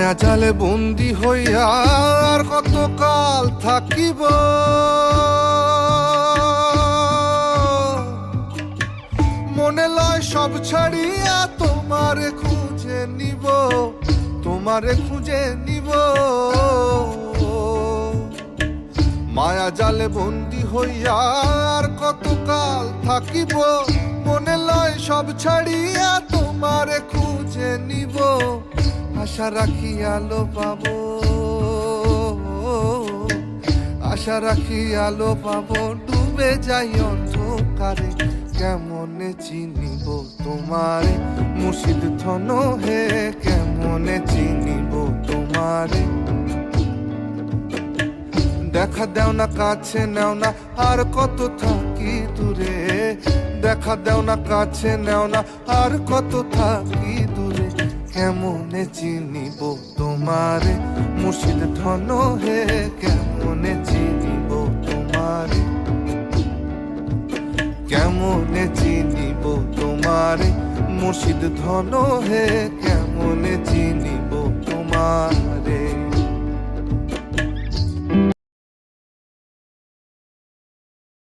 মায়া জালে বন্দি হইয়া আর কত কাল থাকিব, মনে লয় সব ছাড়িয়া তোমারে খুঁজে নিব, তোমারে খুঁজে নিব। মায়া জালে বন্দি হইয়া আর কত কাল থাকিব, মনে লয় সব ছাড়িয়া তোমারে খুঁজে নিব। আশা রাখি আলো পাবো, আশা রাখি আলো পাবো, ডুবে যাই অন্ধকারে। কেমনে চিনিব তোমারে মুর্শিদ ধন হে, কেমনে চিনিব তোমারে। দেখা দেও না কাছে নেও না আর কত থাকি দূরে, দেখা দেও না কাছে নেও না আর কত থাকি দূরে। কেমনে চিনিব তোমারে মুর্শিদ ধন হে, কেমনে চিনিব তোমারে, কেমনে চিনিব তোমারে মুর্শিদ ধন হে, কেমনে চিনিব তোমারে।